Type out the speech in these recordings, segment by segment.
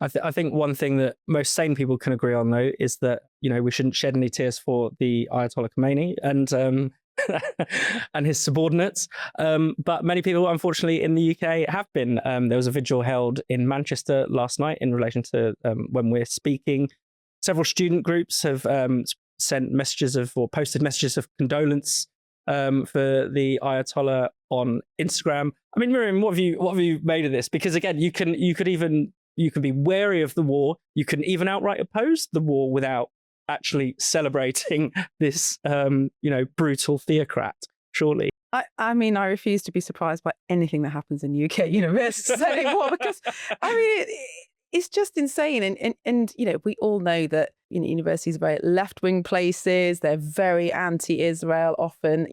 I think one thing that most sane people can agree on, though, is that, we shouldn't shed any tears for the Ayatollah Khomeini and and his subordinates. But many people, unfortunately, in the UK have been. There was a vigil held in Manchester last night in relation to when we're speaking. Several student groups have sent messages or posted messages of condolence for the Ayatollah on Instagram. I mean, Miriam, what have you made of this? Because again, you can be wary of the war. You can even outright oppose the war without actually celebrating this, brutal theocrat. Surely. I mean, I refuse to be surprised by anything that happens in UK universities anymore because, I mean, it's just insane. And we all know that universities are very left-wing places. They're very anti-Israel often.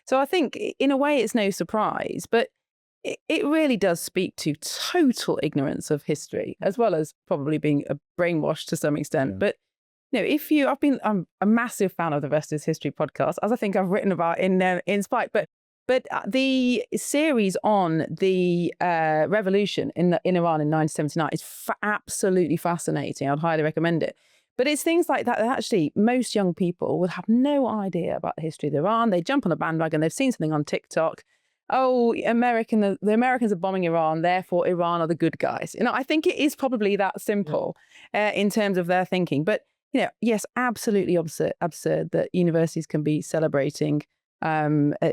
So I think in a way it's no surprise, but it really does speak to total ignorance of history, as well as probably being brainwashed to some extent. Yeah. But I'm a massive fan of the Rest is History podcast, as I think I've written about in Spike. But the series on the revolution in Iran in 1979 is absolutely fascinating. I'd highly recommend it. But it's things like that actually most young people will have no idea about the history of Iran. They jump on a bandwagon. They've seen something on TikTok. Oh, the Americans are bombing Iran, therefore Iran are the good guys. I think it is probably that simple in terms of their thinking. But, yes, absolutely absurd that universities can be celebrating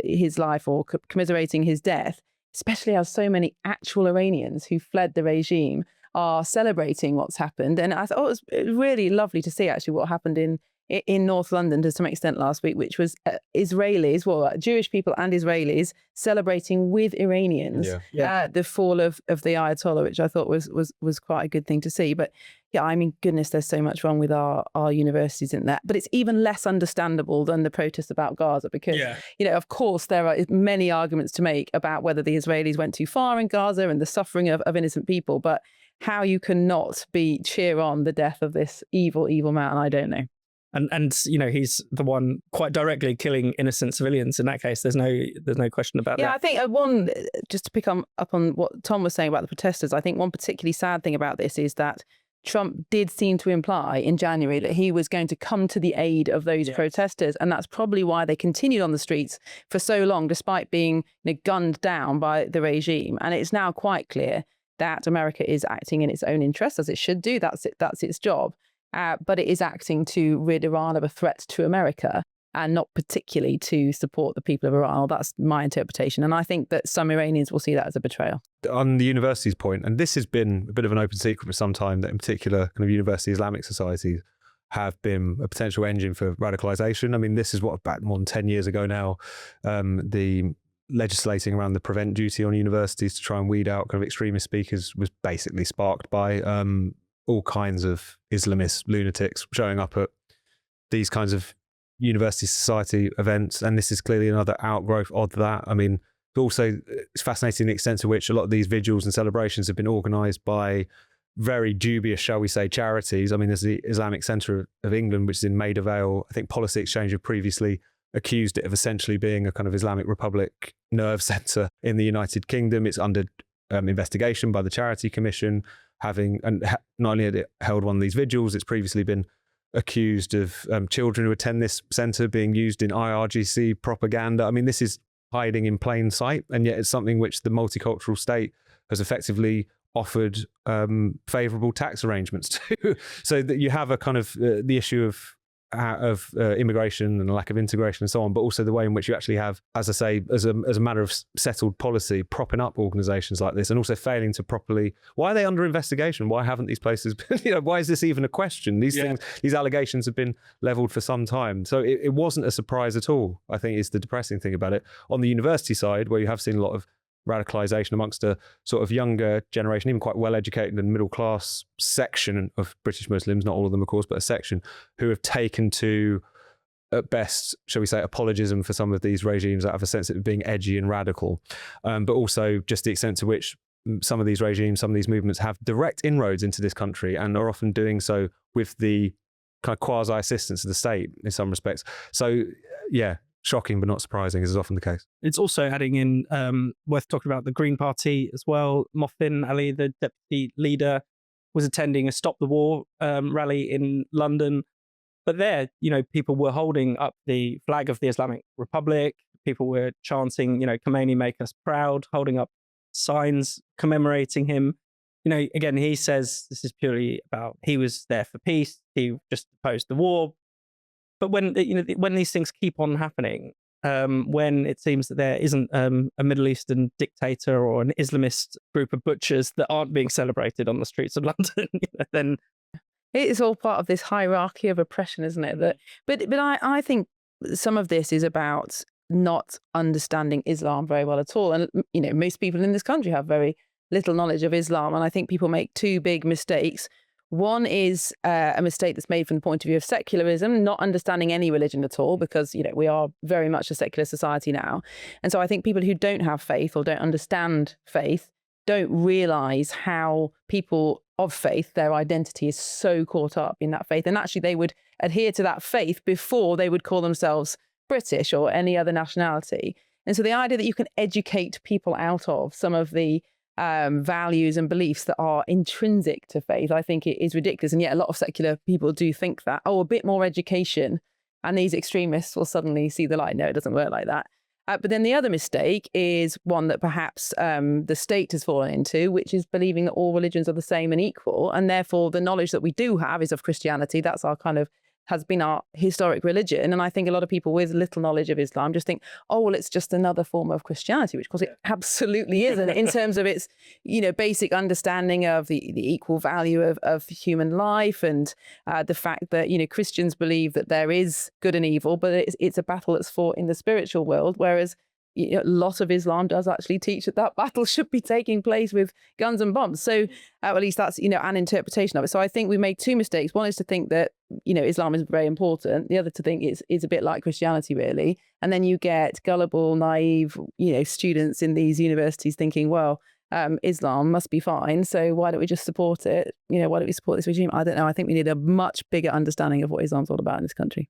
his life or commiserating his death, especially as so many actual Iranians who fled the regime are celebrating what's happened. And I thought it was really lovely to see actually what happened in North London to some extent last week, which was Israelis, Jewish people and Israelis celebrating with Iranians the fall of the Ayatollah, which I thought was quite a good thing to see. But yeah, I mean, goodness, there's so much wrong with our universities in that. But it's even less understandable than the protests about Gaza because, of course, there are many arguments to make about whether the Israelis went too far in Gaza and the suffering of innocent people. But how you cannot cheer on the death of this evil, evil man, I don't know. And he's the one quite directly killing innocent civilians. In that case, there's no question about that. Yeah, I think one, just to pick up on what Tom was saying about the protesters, I think one particularly sad thing about this is that Trump did seem to imply in January that he was going to come to the aid of those protesters. And that's probably why they continued on the streets for so long, despite being gunned down by the regime. And it's now quite clear that America is acting in its own interest, as it should do. That's its job. But it is acting to rid Iran of a threat to America and not particularly to support the people of Iran. That's my interpretation. And I think that some Iranians will see that as a betrayal. On the university's point, and this has been a bit of an open secret for some time, that in particular kind of university Islamic societies have been a potential engine for radicalization. I mean, this is about more than 10 years ago now, the legislating around the prevent duty on universities to try and weed out kind of extremist speakers was basically sparked by all kinds of Islamist lunatics showing up at these kinds of university society events. And this is clearly another outgrowth of that. I mean, also it's fascinating the extent to which a lot of these vigils and celebrations have been organised by very dubious, shall we say, charities. I mean, there's the Islamic Centre of England, which is in Maida Vale. I think Policy Exchange have previously accused it of essentially being a kind of Islamic Republic nerve centre in the United Kingdom. It's under investigation by the Charity Commission. Not only had it held one of these vigils, it's previously been accused of children who attend this centre being used in IRGC propaganda. I mean, this is hiding in plain sight, and yet it's something which the multicultural state has effectively offered favourable tax arrangements to. So that you have a kind of the issue of immigration and a lack of integration and so on, but also the way in which you actually have, as I say, as a matter of settled policy, propping up organisations like this and also failing to properly. Why are they under investigation? Why haven't these places been, why is this even a question? These things, these allegations have been levelled for some time. So it wasn't a surprise at all, I think, is the depressing thing about it. On the university side, where you have seen a lot of radicalisation amongst a sort of younger generation, even quite well-educated and middle-class section of British Muslims, not all of them, of course, but a section, who have taken to, at best, shall we say, apologism for some of these regimes that have a sense of being edgy and radical, but also just the extent to which some of these regimes, some of these movements have direct inroads into this country and are often doing so with the kind of quasi-assistance of the state in some respects. So, yeah, shocking, but not surprising, as is often the case. It's also adding in, worth talking about the Green Party as well. Mohsin Ali, the deputy leader, was attending a Stop the War rally in London. But there, people were holding up the flag of the Islamic Republic. People were chanting, Khomeini, make us proud, holding up signs commemorating him. Again, he says this is purely about he was there for peace. He just opposed the war. But when these things keep on happening, when it seems that there isn't a Middle Eastern dictator or an Islamist group of butchers that aren't being celebrated on the streets of London, then it is all part of this hierarchy of oppression, isn't it? But I think some of this is about not understanding Islam very well at all. And, most people in this country have very little knowledge of Islam. And I think people make two big mistakes. One is a mistake that's made from the point of view of secularism, not understanding any religion at all, because, we are very much a secular society now. And so I think people who don't have faith or don't understand faith don't realize how people of faith, their identity is so caught up in that faith. And actually they would adhere to that faith before they would call themselves British or any other nationality. And so the idea that you can educate people out of some of the values and beliefs that are intrinsic to faith, I think it is ridiculous. And yet a lot of secular people do think that, a bit more education and these extremists will suddenly see the light. No, it doesn't work like that. But then the other mistake is one that perhaps the state has fallen into, which is believing that all religions are the same and equal. And therefore, the knowledge that we do have is of Christianity. That's our has been our historic religion. And I think a lot of people with little knowledge of Islam just think, it's just another form of Christianity, which of course it absolutely isn't in terms of its, basic understanding of the equal value of human life and the fact that, Christians believe that there is good and evil, but it's a battle that's fought in the spiritual world, whereas a lot of Islam does actually teach that battle should be taking place with guns and bombs. So at least that's, an interpretation of it. So I think we made two mistakes. One is to think that, Islam is very important. The other to think it's a bit like Christianity, really. And then you get gullible, naive, students in these universities thinking, well, Islam must be fine. So why don't we just support it? Why don't we support this regime? I don't know. I think we need a much bigger understanding of what Islam's all about in this country.